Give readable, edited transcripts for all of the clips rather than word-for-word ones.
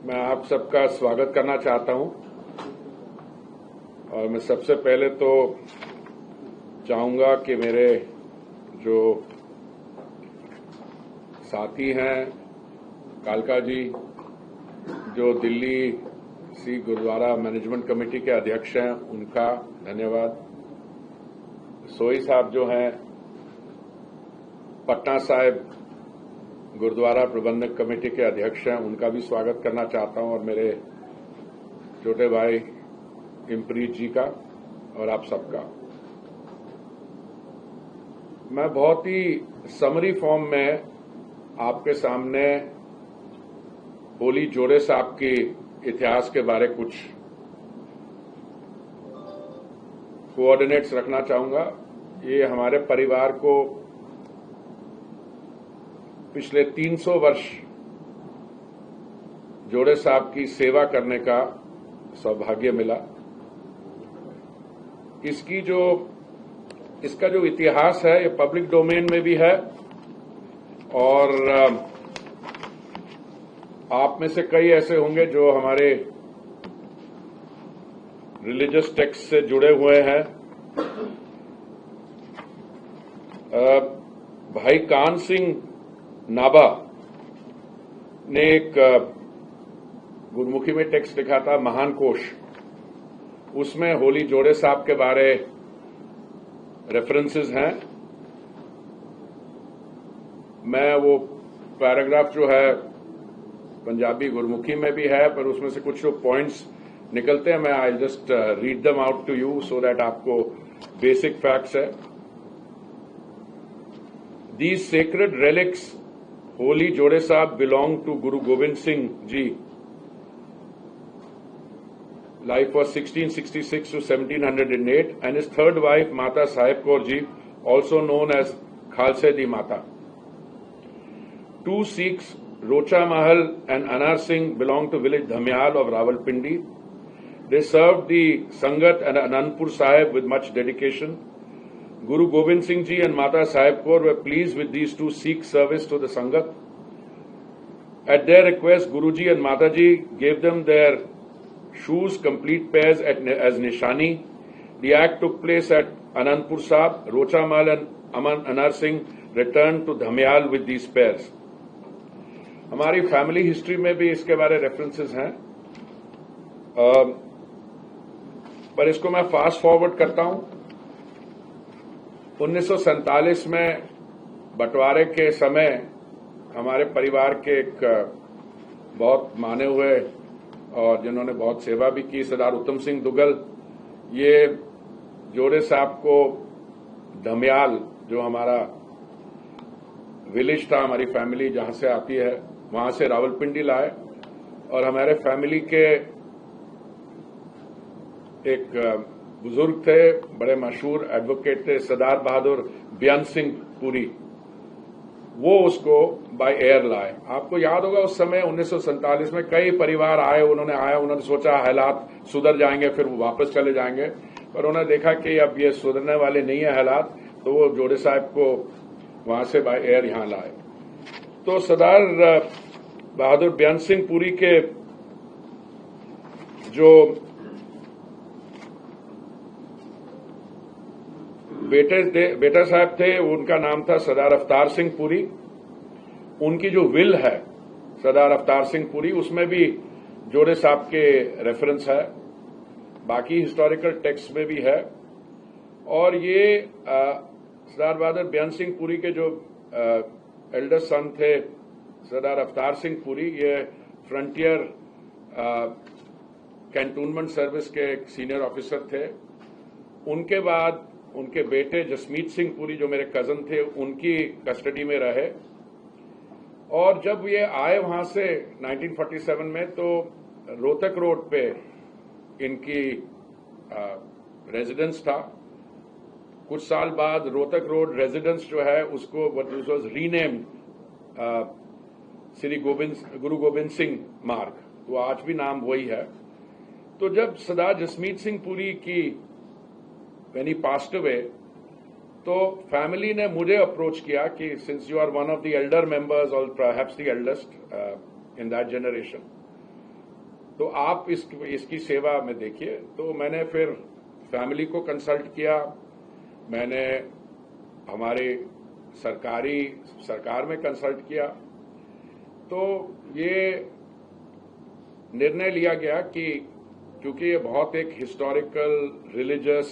मैं आप सबका स्वागत करना चाहता हूं और मैं सबसे पहले तो चाहूंगा कि मेरे जो साथी हैं कालका जी, जो दिल्ली सिख गुरुद्वारा मैनेजमेंट कमेटी के अध्यक्ष हैं, उनका धन्यवाद। सोई साहब जो हैं पटना साहिब गुरुद्वारा प्रबंधक कमेटी के अध्यक्ष हैं, उनका भी स्वागत करना चाहता हूं और मेरे छोटे भाई इमप्रीत जी का और आप सबका। मैं बहुत ही समरी फॉर्म में आपके सामने होली जोड़े साहब के इतिहास के बारे कुछ कोऑर्डिनेट्स रखना चाहूंगा। ये हमारे परिवार को पिछले 300 वर्ष जोड़े साहब की सेवा करने का सौभाग्य मिला। इसका जो इतिहास है ये पब्लिक डोमेन में भी है और आप में से कई ऐसे होंगे जो हमारे रिलीजियस टेक्स्ट से जुड़े हुए हैं। भाई कान सिंह नाभा ने एक गुरमुखी में टेक्स्ट लिखा था, महान कोश। उसमें होली जोड़े साहब के बारे रेफरेंसेस हैं। मैं वो पैराग्राफ जो है पंजाबी गुरमुखी में भी है, पर उसमें से कुछ जो पॉइंट्स निकलते हैं मैं I just read them out to you so that आपको बेसिक फैक्ट्स है। These sacred relics, Holy Jode Sahib, belong to Guru Gobind Singh Ji. Life was 1666 to 1708, and his third wife, Mata Sahib Kaur Ji, also known as Khalse Di Mata. Two Sikhs, Rocha Mahal and Anar Singh, belong to village Dhamyal of Rawalpindi. They served the Sangat and Anandpur Sahib with much dedication. Guru Gobind Singh Ji and Mata Sahib Kaur were pleased with these two Sikh service to the Sangat. At their request, Guruji and Mataji gave them their shoes, complete pairs as nishani. The act took place at Anandpur Sahib. Rocha Mal and Anar Singh returned to Dhamyal with these pairs. हमारी family history में भी इसके बारे references हैं, पर इसको मैं fast forward करता हूं। 1947 में बंटवारे के समय हमारे परिवार के एक बहुत माने हुए और जिन्होंने बहुत सेवा भी की, सरदार उत्तम सिंह दुग्गल, ये जोड़े साहब को धमियाल, जो हमारा विलेज था, हमारी फैमिली जहां से आती है, वहां से रावलपिंडी लाए और हमारे फैमिली के एक बुजुर्ग थे, बड़े मशहूर एडवोकेट थे, सरदार बहादुर बेअंत सिंह पुरी, वो उसको बाय एयर लाए। आपको याद होगा उस समय 1947 में कई परिवार आए, उन्होंने सोचा हालात सुधर जाएंगे फिर वो वापस चले जाएंगे, पर उन्होंने देखा कि अब ये सुधरने वाले नहीं है हालात, तो वो जोड़े साहब को वहां से बाय एयर यहां लाए। तो सरदार बहादुर बेअंत सिंह पुरी के जो बेटा साहब थे, उनका नाम था सरदार अवतार सिंह पुरी। उनकी जो विल है सरदार अवतार सिंह पुरी, उसमें भी जोड़े साहब के रेफरेंस है, बाकी हिस्टोरिकल टेक्स्ट में भी है। और ये सरदार बहादुर बेअंत सिंह पुरी के जो एल्डर सन थे सरदार अवतार सिंह पुरी, ये फ्रंटियर कैंटोनमेंट सर्विस के एक सीनियर ऑफिसर थे। उनके बाद उनके बेटे जसमीत सिंह पुरी, जो मेरे कजन थे, उनकी कस्टडी में रहे। और जब ये आए वहां से 1947 में, तो रोहतक रोड पे इनकी रेजिडेंस था। कुछ साल बाद रोहतक रोड रेजिडेंस जो है उसको वाज रीनेम्ड श्री गुरु गोबिंद सिंह मार्ग, तो आज भी नाम वही है। तो जब सरदार जसमीत सिंह पुरी की when he passed away, तो फैमिली ने मुझे अप्रोच किया कि since you are one of the elder members और perhaps the eldest in that generation, तो आप इसकी सेवा में देखिए। तो मैंने फिर फैमिली को कंसल्ट किया, मैंने हमारे सरकार में कंसल्ट किया। तो ये निर्णय लिया गया कि क्योंकि ये बहुत एक historical, religious,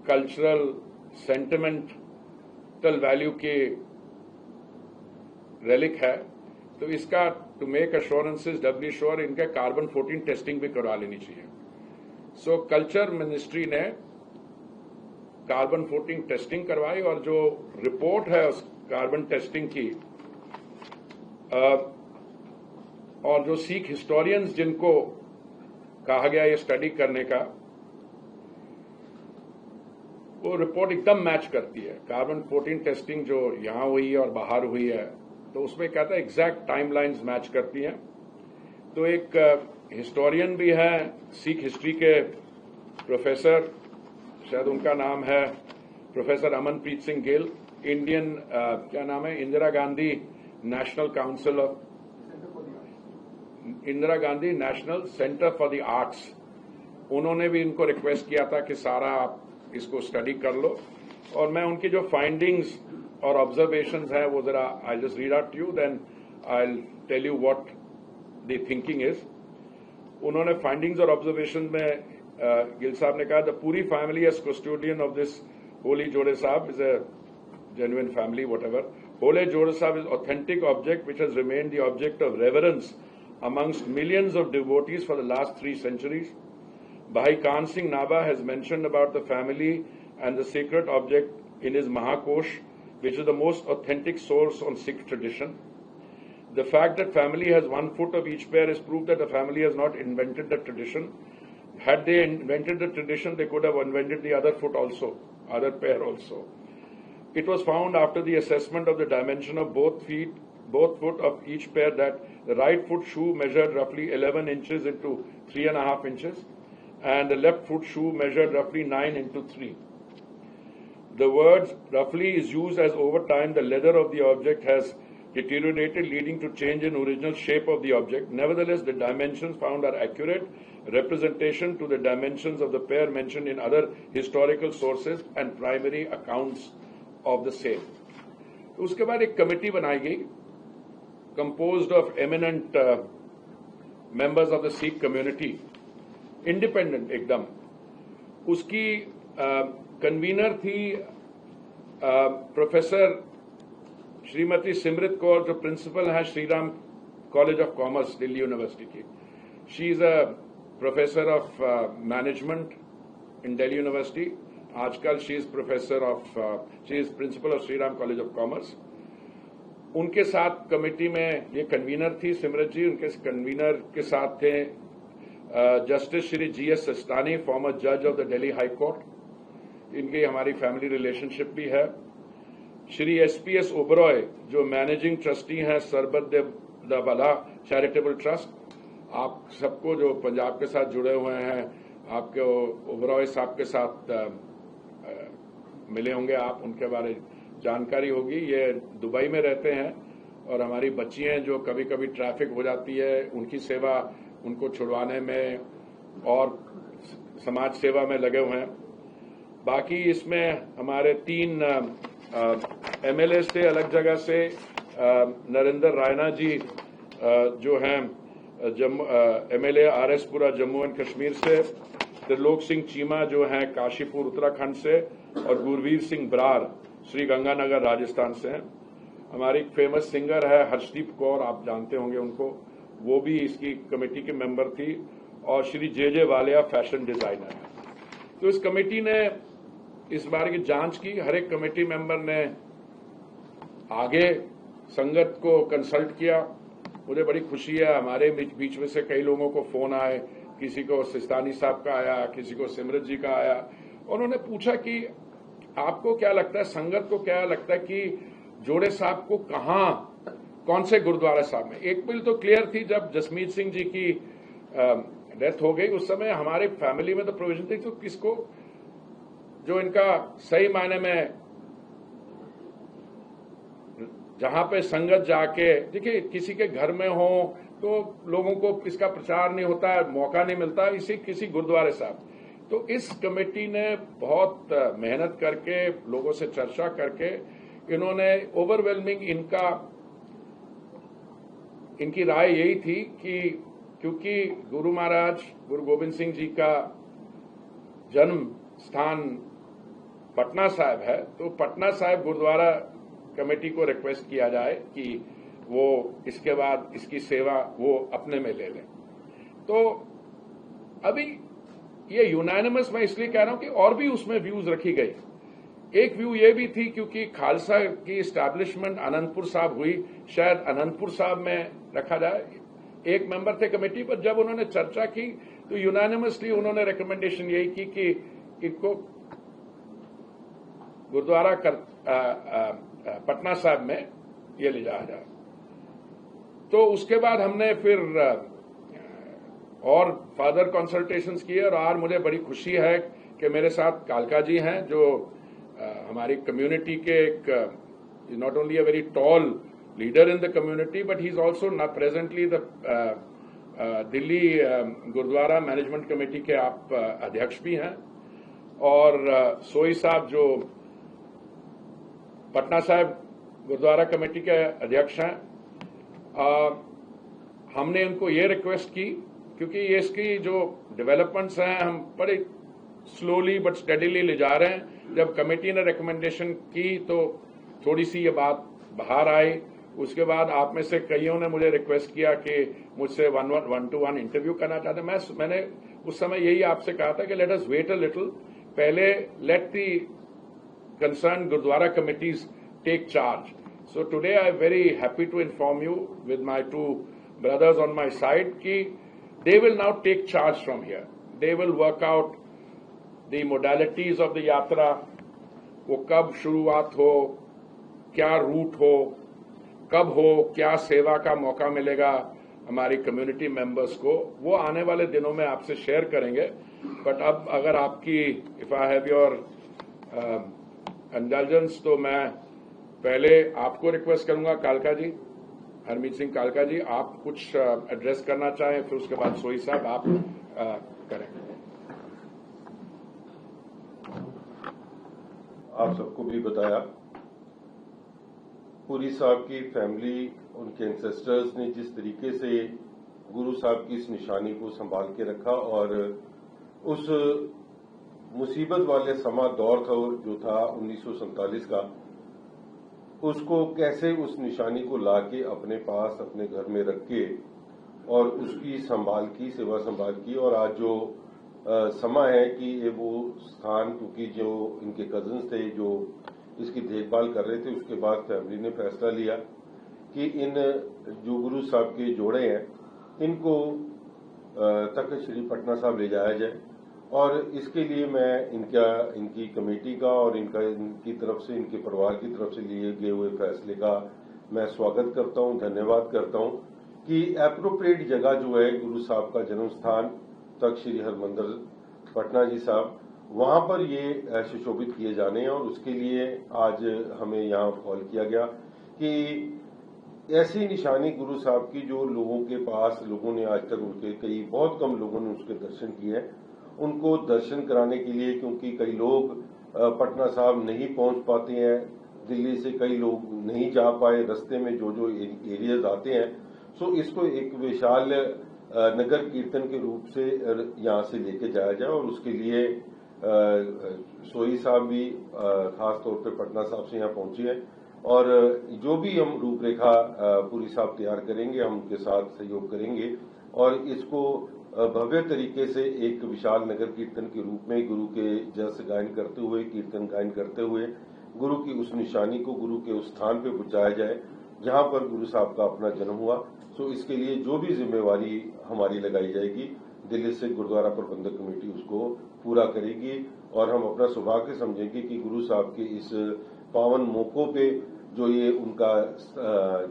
cultural, sentimental value के रेलिक है, तो इसका to make assurances Dabali sure इनका कार्बन 14 टेस्टिंग भी करवा लेनी चाहिए। सो कल्चर मिनिस्ट्री ने कार्बन 14 टेस्टिंग करवाई और जो रिपोर्ट है उस कार्बन टेस्टिंग की और जो सिख हिस्टोरियंस जिनको कहा गया ये स्टडी करने का, वो रिपोर्ट एकदम मैच करती है। कार्बन 14 टेस्टिंग जो यहां हुई है और बाहर हुई है, तो उसमें कहता है एग्जैक्ट टाइमलाइंस मैच करती हैं। तो एक हिस्टोरियन भी है, सिख हिस्ट्री के प्रोफेसर, शायद उनका नाम है प्रोफेसर अमनप्रीत सिंह गिल, इंडियन क्या नाम है, Indira Gandhi national centre for the arts. उन्होंने भी इनको रिक्वेस्ट किया था कि सारा आप इसको स्टडी कर लो, और मैं उनकी जो फाइंडिंग्स और ऑब्जर्वेशंस हैं वो जरा I just read out to you, then I will tell you what the thinking is. उन्होंने फाइंडिंग्स और ऑब्जर्वेशन में गिल साहब ने कहा, द पूरी family as custodian of this holy Jore Sahib is a genuine family, whatever. Hole Joda Sahib is authentic object which has remained the object of reverence amongst millions of devotees for the last 3 centuries. Bhai Khan Singh Naba has mentioned about the family and the sacred object in his Mahakosh, which is the most authentic source on Sikh tradition. The fact that family has 1 foot of each pair is proof that the family has not invented the tradition. Had they invented the tradition, they could have invented the other foot also, other pair also. It was found after the assessment of the dimension of both foot of each pair that the right foot shoe measured roughly 11 inches into 3.5 inches and the left foot shoe measured roughly 9 into 3. The words roughly is used as over time the leather of the object has deteriorated, leading to change in original shape of the object. Nevertheless, the dimensions found are accurate representation to the dimensions of the pair mentioned in other historical sources and primary accounts of the same. उसके बाद एक committee बनाई गई, composed of eminent members of the Sikh community, independent एकदम। उसकी convener थी professor Shrimati Simrat Kaur, जो principal है Shriram college of commerce Delhi university की। She is a professor of management in Delhi university. आजकल she is principal of Shriram college of commerce. उनके साथ committee में ये कन्वीनर थी सिमरत जी। उनके कन्वीनर के साथ थे जस्टिस श्री GS सस्तानी, फॉर्मर जज of the Delhi high court. इनकी हमारी फैमिली रिलेशनशिप भी है। श्री SPS ओबरॉय, जो मैनेजिंग ट्रस्टी हैं सरबत द भला चैरिटेबल ट्रस्ट। आप सबको जो पंजाब के साथ जुड़े हुए हैं, आपके ओबरॉय साहब के साथ मिले होंगे, आप उनके बारे जानकारी होगी। ये दुबई में रहते हैं और हमारी बच्चियां जो कभी कभी ट्रैफिक हो जाती है, उनकी सेवा, उनको छुड़वाने में और समाज सेवा में लगे हुए हैं। बाकी इसमें हमारे 3 MLA थे अलग जगह से। नरेंद्र रायना जी जो हैं MLA RS-पुरा जम्मू एंड कश्मीर से, त्रिलोक सिंह चीमा जो हैं काशीपुर उत्तराखंड से, और गुरवीर सिंह बरार श्री गंगानगर राजस्थान से हैं। हमारी फेमस सिंगर है हर्षदीप कौर, आप जानते होंगे उनको, वो भी इसकी कमेटी के मेंबर थी, और Shri JJ Walia fashion designer है। तो इस कमेटी ने इस बार की जांच की। हर एक कमेटी मेंबर ने आगे संगत को कंसल्ट किया। मुझे बड़ी खुशी है, हमारे बीच में से कई लोगों को फोन आए, किसी को सिस्तानी साहब का आया, किसी को सिमरत जी का आया। उन्होंने पूछा कि आपको क्या लगता है, संगत को क्या लगता है कि जोड़े साहब को कौन से गुरुद्वारा साहब में। एक बिल तो क्लियर थी, जब जसमीत सिंह जी की डेथ हो गई उस समय हमारे फैमिली में तो प्रोविजन थी, तो किसको जो इनका सही मायने में जहां पे संगत जाके, देखिए किसी के घर में हो, तो लोगों को इसका प्रचार नहीं होता है, मौका नहीं मिलता इसी किसी गुरुद्वारे साहब। तो इस कमेटी ने बहुत मेहनत करके, लोगों से चर्चा करके, इन्होंने ओवरवेलमिंग इनकी राय यही थी कि क्योंकि गुरु महाराज गुरु गोविंद सिंह जी का जन्म स्थान पटना साहिब है, तो पटना साहिब गुरुद्वारा कमेटी को रिक्वेस्ट किया जाए कि वो इसके बाद इसकी सेवा वो अपने में ले लें। तो अभी ये यूनानिमस मैं इसलिए कह रहा हूं कि और भी उसमें व्यूज रखी गई। एक व्यू ये भी थी क्योंकि खालसा की इस्टेब्लिशमेंट अनंतपुर साहब हुई, शायद अनंतपुर साहब में रखा जाए। एक मेंबर थे कमेटी पर, जब उन्होंने चर्चा की तो यूनानिमसली उन्होंने रिकमेंडेशन यही की कि इनको गुरुद्वारा पटना साहिब में ये ले जाया जाए। तो उसके बाद हमने फिर और फर्दर कंसल्टेशंस किए और आज मुझे बड़ी खुशी है कि मेरे साथ कालका जी हैं, जो हमारी कम्युनिटी के एक not only a very tall leader in the community but he is also not presently the Delhi gurdwara management committee के आप अध्यक्ष भी हैं, और सोई साहब जो पटना साहिब गुरुद्वारा कमेटी के अध्यक्ष हैं। हमने उनको ये रिक्वेस्ट की क्योंकि ये इसकी जो डेवलपमेंट्स हैं हम बड़े स्लोली बट स्टेडीली ले जा रहे हैं। जब कमेटी ने रिकमेंडेशन की तो थोड़ी सी ये बात बाहर आई। उसके बाद आप में से कईयों ने मुझे रिक्वेस्ट किया कि मुझसे वन टू वन इंटरव्यू करना चाहते। मैंने उस समय यही आपसे कहा था कि let us wait a little, पहले let the concern gurdwara committees take charge. So today I am very happy to inform you with my two brothers on my side कि they will now take charge from here. They will work out the modalities of the यात्रा, वो कब शुरुआत हो, क्या root हो, कब हो, क्या सेवा का मौका मिलेगा हमारी कम्युनिटी मेंबर्स को, वो आने वाले दिनों में आपसे शेयर करेंगे। बट अब अगर आपकी if I have your indulgence तो मैं पहले आपको रिक्वेस्ट करूंगा कालका जी, हरमीत सिंह कालका जी, आप कुछ एड्रेस करना चाहें, फिर उसके बाद सोई साहब आप करें। आप सबको भी बताया, पुरी साहब की फैमिली, उनके एंसेस्टर्स ने जिस तरीके से गुरु साहब की इस निशानी को संभाल के रखा और उस मुसीबत वाले समा दौर था जो था 1947 का, उसको कैसे उस निशानी को लाके अपने पास अपने घर में रख के और उसकी संभाल की, सेवा संभाल की। और आज जो समा है कि ये वो स्थान, क्योंकि जो इनके कजन्स थे जो इसकी देखभाल कर रहे थे, उसके बाद फैमिली ने फैसला लिया कि इन जो गुरु साहब के जोड़े हैं इनको तख्त श्री पटना साहब ले जाया जाए। और इसके लिए मैं इनकी कमेटी का और इनकी तरफ से, इनके परिवार की तरफ से लिए गए हुए फैसले का मैं स्वागत करता हूं, धन्यवाद करता हूं कि एप्रोप्रिएट जगह जो है गुरु साहब का जन्म स्थान तख्त श्री हरमंदिर पटना जी साहब, वहां पर ये सुशोभित किए जाने हैं। और उसके लिए आज हमें यहाँ कॉल किया गया कि ऐसी निशानी गुरु साहब की जो लोगों के पास, लोगों ने आज तक उनके कई बहुत कम लोगों ने उसके दर्शन किए हैं, उनको दर्शन कराने के लिए, क्योंकि कई लोग पटना साहब नहीं पहुंच पाते हैं, दिल्ली से कई लोग नहीं जा पाए, रास्ते में जो एरियाज आते हैं, सो इसको एक विशाल नगर कीर्तन के रूप से यहाँ से लेके जाया जाए। और उसके लिए सोई साहब भी खास तौर पे पटना साहब से यहाँ पहुंचे हैं और जो भी हम रूपरेखा पुरी साहब तैयार करेंगे हम उनके साथ सहयोग करेंगे और इसको भव्य तरीके से एक विशाल नगर कीर्तन के रूप में गुरु के जस गायन करते हुए, कीर्तन गायन करते हुए गुरु की उस निशानी को गुरु के उस स्थान पे पहुंचाया जाए जहां पर गुरु साहब का अपना जन्म हुआ। सो इसके लिए जो भी जिम्मेवारी हमारी लगाई जाएगी, दिल्ली से गुरुद्वारा प्रबंधक कमेटी उसको पूरा करेगी। और हम अपना सौभाग्य समझेंगे कि गुरु साहब के इस पावन मौकों पे जो ये उनका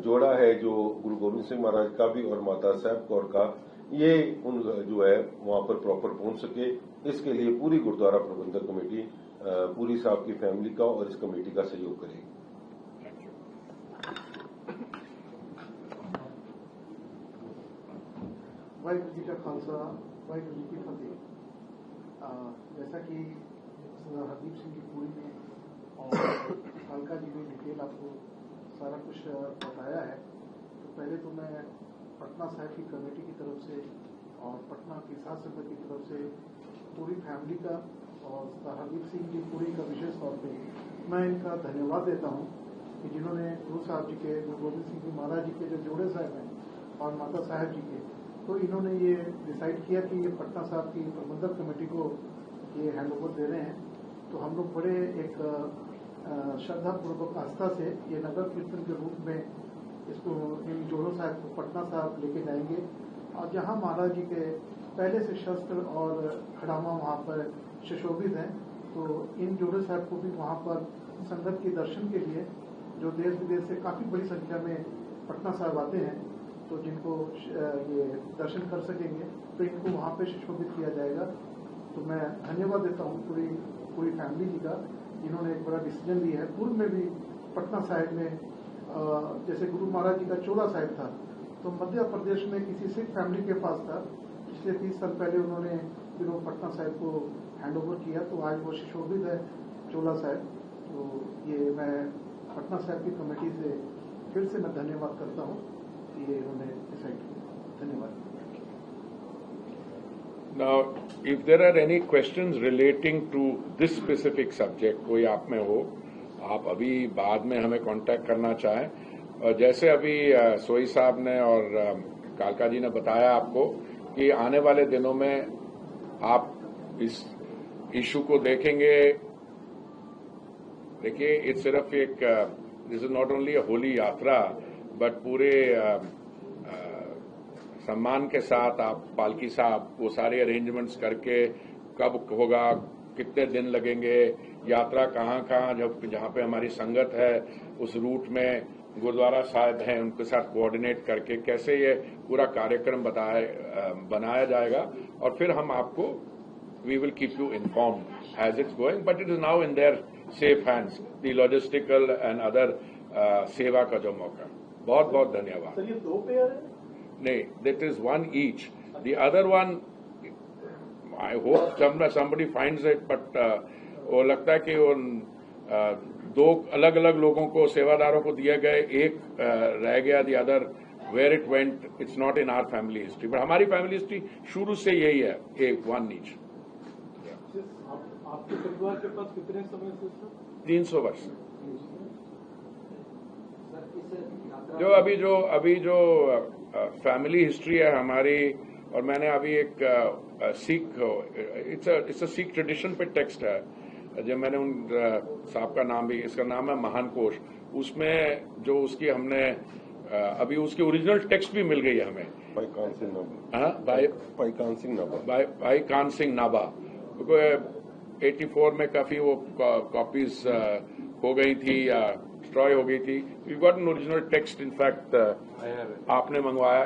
जोड़ा है, जो गुरु गोविंद सिंह महाराज का भी और माता साहब कौर का, ये उन जो है वहां पर प्रॉपर पहुंच सके, इसके लिए पूरी गुरुद्वारा प्रबंधक कमेटी पूरी साहब की फैमिली का और इस कमेटी का सहयोग करेगी। वाहिगुरू जी का खालसा, वाहिगुरू जी की फतेह। जैसा कि हरदीप सिंह की पूरी ने और कालका जी ने डिटेल आपको सारा कुछ बताया है, तो पहले तो मैं पटना साहिब की कमेटी की तरफ से और पटना की साध संगत की तरफ से पूरी फैमिली का और हरदीप सिंह की पूरी का विशेष तौर पे मैं इनका धन्यवाद देता हूँ कि जिन्होंने गुरु साहब जी के, गुरु गोविंद सिंह जी महाराज जी के जो जोड़े साहब हैं और माता साहब जी के, तो इन्होंने ये डिसाइड किया कि ये पटना साहब की प्रबंधक कमेटी को ये हैंड ओवर दे रहे हैं। तो हम लोग बड़े एक श्रद्धापूर्वक आस्था से ये नगर कीर्तन के रूप में इसको, इन जोड़ों साहब को पटना साहब लेके जाएंगे और जहाँ महाराज जी के पहले से शस्त्र और खड़ामा वहाँ पर सुशोभित हैं, तो इन जोड़े साहब को भी वहाँ पर संगत के दर्शन के लिए, जो देश विदेश से काफ़ी बड़ी संख्या में पटना साहब आते हैं, तो जिनको ये दर्शन कर सकेंगे, तो इनको वहाँ पे सुशोभित किया जाएगा। तो मैं धन्यवाद देता हूँ पूरी फैमिली जी का, जिन्होंने एक बड़ा डिसीजन लिया है। पूर्व में भी पटना साहिब में जैसे गुरु महाराज जी का चोला साहिब था, तो मध्य प्रदेश में किसी सिख फैमिली के पास था, पिछले 30 साल पहले उन्होंने फिर वो पटना साहिब को हैंड ओवर किया, तो आज वो सुशोभित है चोला साहिब। तो ये मैं पटना साहिब की कमेटी से फिर से मैं धन्यवाद करता हूँ कि ये उन्होंने डिसाइड किया। धन्यवाद। Now, if there are any questions relating to this specific subject, कोई आप में हो, आप अभी बाद में हमें कांटेक्ट करना चाहें। और जैसे अभी सोई साहब ने और कालका जी ने बताया आपको कि आने वाले दिनों में आप इस इशू को देखेंगे। देखिए, ये सिर्फ एक दिस इज नॉट ओनली अ होली यात्रा, बट पूरे सम्मान के साथ आप पालकी साहब वो सारे अरेंजमेंट्स करके कब होगा, कितने दिन लगेंगे, यात्रा कहाँ जहाँ पे हमारी संगत है उस रूट में गुरुद्वारा साहिब हैं, उनके साथ कोऑर्डिनेट करके कैसे ये पूरा कार्यक्रम बनाया जाएगा। और फिर हम आपको we will keep you informed as it's going, but it is now in there safe hands, the logistical and other seva का जो मौका। बहुत बहुत धन्यवाद। सर, ये 2 पेयर है? नहीं, that is one each. The other one, I hope somebody finds it, but वो लगता है कि वो 2 अलग अलग लोगों को, सेवादारों को दिए गए, एक रह गया, the other where it went, it's not in our family history. But हमारी family history शुरू से यही है, एक 1 each. आपके परिवार के पास कितने समय से सर? 300 वर्ष। जो अभी जो फैमिली हिस्ट्री है हमारी, और मैंने अभी एक Sikh, it's a Sikh tradition पे टेक्स्ट है, जब मैंने उन साहब का नाम भी, इसका नाम है महान कोश, उसमें जो उसकी हमने अभी उसकी ओरिजिनल टेक्स्ट भी मिल गई है हमें, भाई कान सिंह नाभा। हाँ, भाई कान सिंह नाभा, क्योंकि 84 में काफी वो कॉपीज हो गई थी या डिस्ट्रॉय हो गई थी। We got an original text, in fact आपने मंगवाया,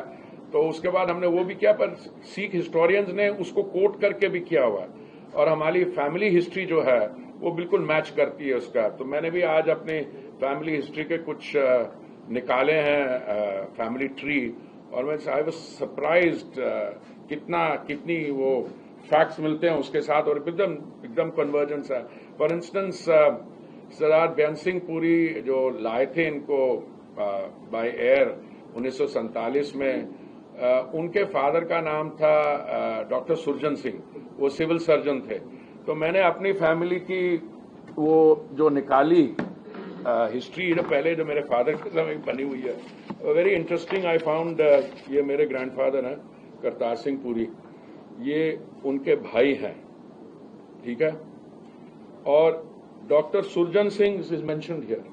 तो उसके बाद हमने वो भी किया, पर सिख हिस्टोरियंस ने उसको कोट करके भी किया हुआ है, और हमारी फैमिली हिस्ट्री जो है वो बिल्कुल मैच करती है उसका। तो मैंने भी आज अपनी फैमिली हिस्ट्री के कुछ निकाले हैं फैमिली ट्री, और मैं आई वाज सरप्राइज्ड कितनी वो फैक्ट्स मिलते हैं उसके साथ, और एकदम कन्वर्जेंस है। फॉर इंस्टेंस सरदार बेअंत सिंह पुरी जो लाए थे इनको बाय एयर 1947 में, उनके फादर का नाम था डॉक्टर सुरजन सिंह, वो सिविल सर्जन थे। तो मैंने अपनी फैमिली की वो जो निकाली हिस्ट्री पहले जो मेरे फादर के समय बनी हुई है, वेरी इंटरेस्टिंग आई फाउंड। ये मेरे ग्रैंडफादर हैं करतार सिंह पुरी, ये उनके भाई हैं, ठीक है, और doctor Surjan Singh is mentioned here,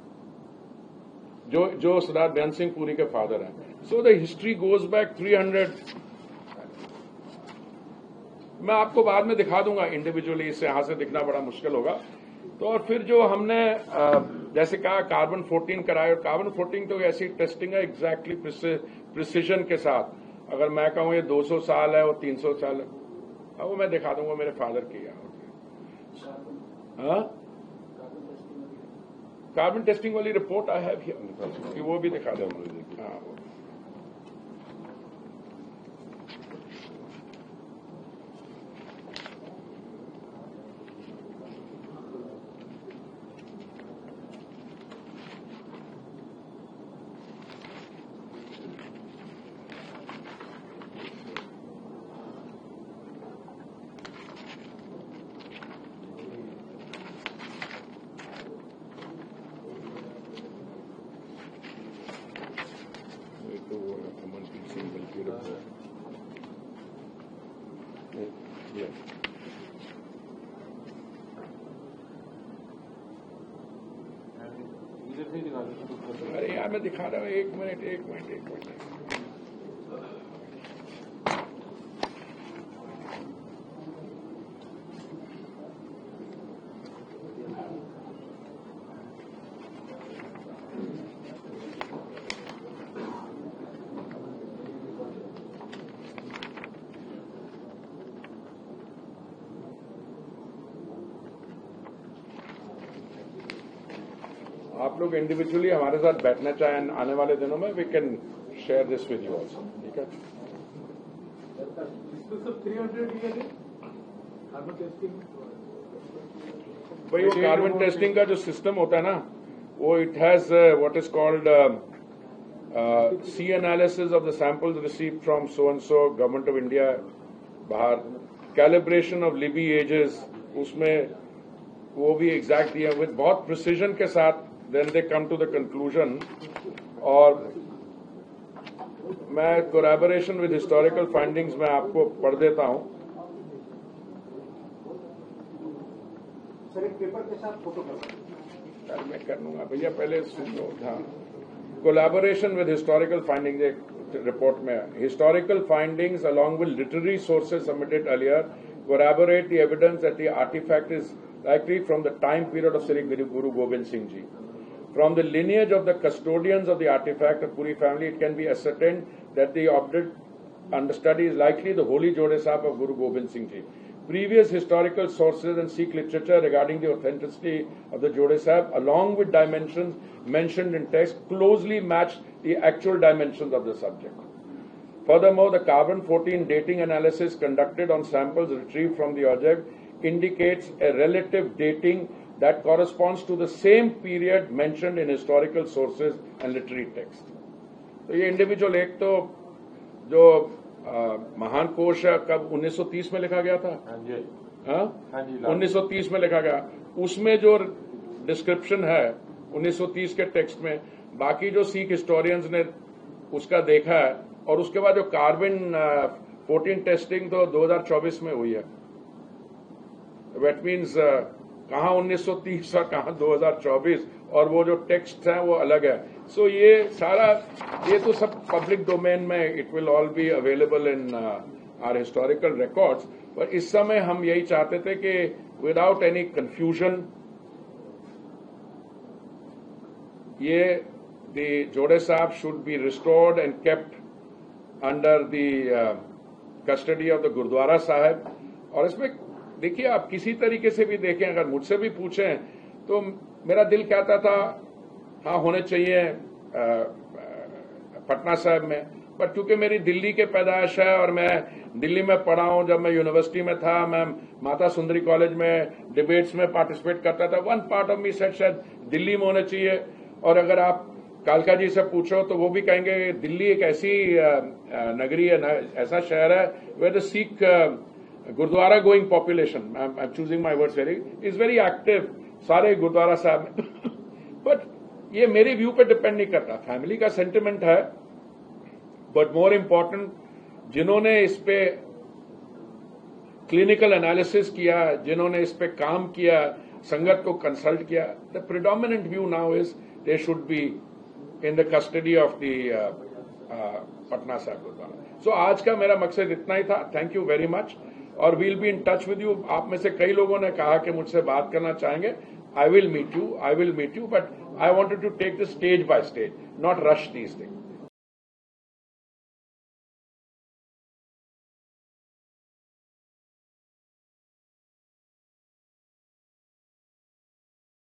जो सरदार बेअंत सिंह पुरी के फादर हैं। So the history goes back 300। मैं आपको बाद में दिखा दूंगा इंडिविजुअली, इससे यहां से दिखना बड़ा मुश्किल होगा। तो और फिर जो हमने जैसे कहा कार्बन 14 कराए, और कार्बन 14 तो ऐसी टेस्टिंग है एग्जैक्टली प्रिसिजन के साथ। अगर मैं कहूं ये 200 साल है और 300 साल है, वो मैं दिखा दूंगा मेरे फादर की। हाँ, कार्बन टेस्टिंग वाली रिपोर्ट आई हैव हियर, वो भी दिखा दूंगा। हाँ, अरे यार मैं दिखा रहा हूँ, एक मिनट। आप लोग इंडिविजुअली हमारे साथ बैठना चाहें आने वाले दिनों में, we can share this with you also, ठीक है? भाई वो कार्बन टेस्टिंग का जो सिस्टम होता है ना, वो it has what is called C analysis of the samples received from so and so government of India, बाहर कैलिब्रेशन ऑफ लिबी एजेस, उसमें वो भी एग्जैक्ट दिया विद बहुत प्रिसीजन के साथ, then they come to the conclusion. और मैं कोलैबोरेशन विद हिस्टोरिकल फाइंडिंग्स में आपको पढ़ देता हूं। सर एक पेपर के साथ फोटो कर मैं कर लूंगा भैया, पहले सुन लो। हाँ, कोलैबोरेशन विद हिस्टोरिकल फाइंडिंग्स एक रिपोर्ट में, historical findings along with literary sources submitted earlier corroborate the evidence that the artifact is likely from the time period of Sri Guru Gobind Singh Ji. From the lineage of the custodians of the artifact of Puri family, it can be ascertained that the object under study is likely the holy Jode Sahib of Guru Gobind Singh Ji. Previous historical sources and Sikh literature regarding the authenticity of the Jode Sahib, along with dimensions mentioned in text, closely match the actual dimensions of the subject. Furthermore, the carbon-14 dating analysis conducted on samples retrieved from the object indicates a relative dating that corresponds to the same period mentioned in historical sources and literary texts. तो ये individual, एक तो जो महान कोश है कब 1930 में लिखा गया था, हाँ 1930 में लिखा गया, उसमें जो डिस्क्रिप्शन है 1930 के टेक्स्ट में, बाकी जो सिख हिस्टोरियंस ने उसका देखा है, और उसके बाद जो कार्बन 14 टेस्टिंग तो 2024 में हुई है। दैट मीन्स कहाँ 1930 और कहाँ 2024, और वो जो टेक्स्ट हैं वो अलग है। सो ये सारा, ये तो सब पब्लिक डोमेन में, it will all be available in our historical records. पर इस समय हम यही चाहते थे कि विदाउट एनी कंफ्यूजन ये the Jore Sahib should be restored and kept under the custody of the gurdwara Sahib. और इसमें देखिए, आप किसी तरीके से भी देखें, अगर मुझसे भी पूछें तो मेरा दिल कहता था हाँ होने चाहिए पटना साहब में, बट क्योंकि मेरी दिल्ली के पैदाइश है और मैं दिल्ली में पढ़ा हूं, जब मैं यूनिवर्सिटी में था मैं माता सुंदरी कॉलेज में डिबेट्स में पार्टिसिपेट करता था। One part of me said शायद दिल्ली में होना चाहिए। और अगर आप कालका जी से पूछो तो वो भी कहेंगे दिल्ली एक ऐसी नगरी है, ऐसा शहर है where the Sikh gurdwara going population, I am choosing my words very, is very active सारे गुरुद्वारा साहब में। बट ये मेरे व्यू पे डिपेंड नहीं करता, फैमिली का सेंटिमेंट है। बट मोर इम्पोर्टेंट, जिन्होंने इस पे क्लिनिकल एनालिसिस किया, जिन्होंने इस पे काम किया, संगत को कंसल्ट किया, the predominant view now is they should be in the custody of the Patna साहब गुरुद्वारा। सो आज का मेरा मकसद इतना ही था। थैंक यू वेरी मच, और will be in touch with you. आप में से कई लोगों ने कहा कि मुझसे बात करना चाहेंगे। I will meet you, but I wanted to take the stage by stage, not rush these things.